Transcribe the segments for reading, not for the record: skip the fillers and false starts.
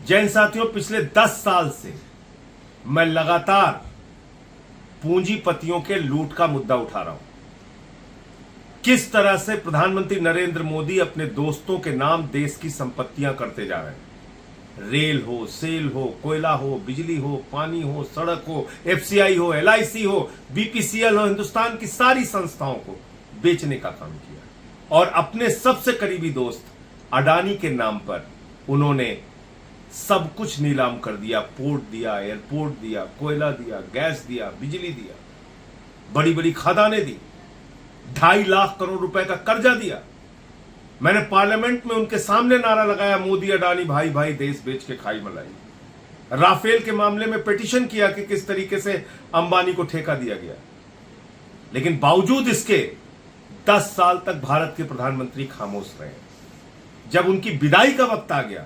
जैन साथियों, पिछले 10 साल से मैं लगातार पूंजीपतियों के लूट का मुद्दा उठा रहा हूं। किस तरह से प्रधानमंत्री नरेंद्र मोदी अपने दोस्तों के नाम देश की संपत्तियां करते जा रहे हैं। रेल हो, सेल हो, कोयला हो, बिजली हो, पानी हो, सड़क हो, एफसीआई हो, एलआईसी हो, बीपीसीएल हो, हिंदुस्तान की सारी संस्थाओं को बेचने का काम किया। और अपने सबसे करीबी दोस्त अडानी के नाम पर उन्होंने सब कुछ नीलाम कर दिया। पोर्ट दिया, एयरपोर्ट दिया, कोयला दिया, गैस दिया, बिजली दिया, बड़ी बड़ी खदानें दी, 2.5 लाख करोड़ रुपए का कर्जा दिया। मैंने पार्लियामेंट में उनके सामने नारा लगाया, मोदी अडानी भाई भाई देश बेच के खाई मलाई। राफेल के मामले में पिटीशन किया कि किस तरीके से अंबानी को ठेका दिया गया। लेकिन बावजूद इसके 10 साल तक भारत के प्रधानमंत्री खामोश रहे। जब उनकी विदाई का वक्त आ गया,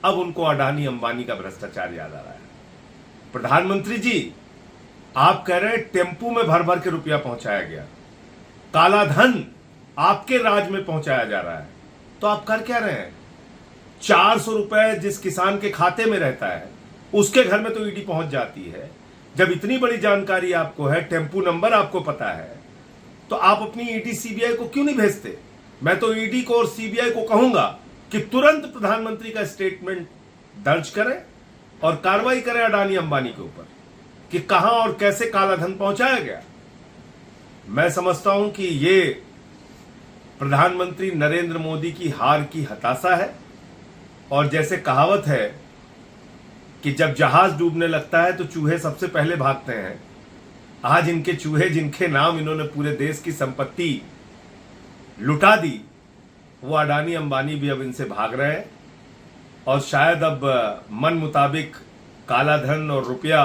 अब उनको अडानी अंबानी का भ्रष्टाचार याद आ रहा है। प्रधानमंत्री जी, आप कह रहे हैं टेम्पू में भर भर के रुपया पहुंचाया गया, काला धन आपके राज में पहुंचाया जा रहा है, तो आप कर क्या रहे हैं? 400 रुपए जिस किसान के खाते में रहता है उसके घर में तो ईडी पहुंच जाती है। जब इतनी बड़ी जानकारी आपको है, टेम्पू नंबर आपको पता है, तो आप अपनी ईडी सीबीआई को क्यों नहीं भेजते? मैं तो ईडी को और सीबीआई को कहूंगा कि तुरंत प्रधानमंत्री का स्टेटमेंट दर्ज करें और कार्रवाई करें अडानी अंबानी के ऊपर कि कहां और कैसे काला धन पहुंचाया गया। मैं समझता हूं कि ये प्रधानमंत्री नरेंद्र मोदी की हार की हताशा है। और जैसे कहावत है कि जब जहाज डूबने लगता है तो चूहे सबसे पहले भागते हैं, आज इनके चूहे जिनके नाम इन्होंने पूरे देश की संपत्ति लुटा दी, वो अडानी अंबानी भी अब इनसे भाग रहे हैं। और शायद अब मन मुताबिक काला धन और रुपया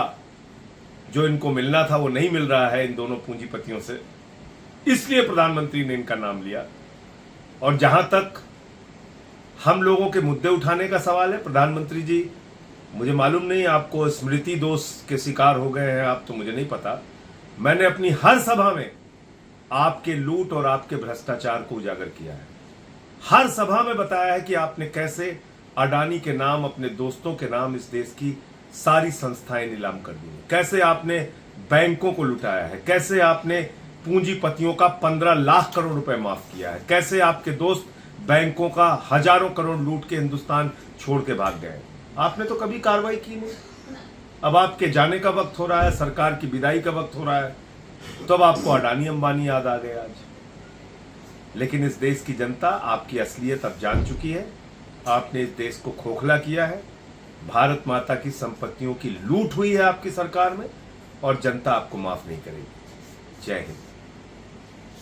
जो इनको मिलना था वो नहीं मिल रहा है इन दोनों पूंजीपतियों से, इसलिए प्रधानमंत्री ने इनका नाम लिया। और जहां तक हम लोगों के मुद्दे उठाने का सवाल है, प्रधानमंत्री जी, मुझे मालूम नहीं आपको स्मृति दोष के शिकार हो गए हैं आप, तो मुझे नहीं पता। मैंने अपनी हर सभा में आपके लूट और आपके भ्रष्टाचार को उजागर किया है। हर सभा में बताया है कि आपने कैसे अडानी के नाम, अपने दोस्तों के नाम इस देश की सारी संस्थाएं नीलाम कर दी, कैसे आपने बैंकों को लुटाया है, कैसे आपने पूंजीपतियों का 15 लाख करोड़ रुपए माफ किया है, कैसे आपके दोस्त बैंकों का हजारों करोड़ लूट के हिंदुस्तान छोड़ के भाग गए। आपने तो कभी कार्रवाई की नहीं। अब आपके जाने का वक्त हो रहा है, सरकार की विदाई का वक्त हो रहा है, तब तो आपको अडानी अंबानी याद आ गए आज। लेकिन इस देश की जनता आपकी असलियत अब जान चुकी है। आपने इस देश को खोखला किया है। भारत माता की संपत्तियों की लूट हुई है आपकी सरकार में, और जनता आपको माफ नहीं करेगी। जय हिंद।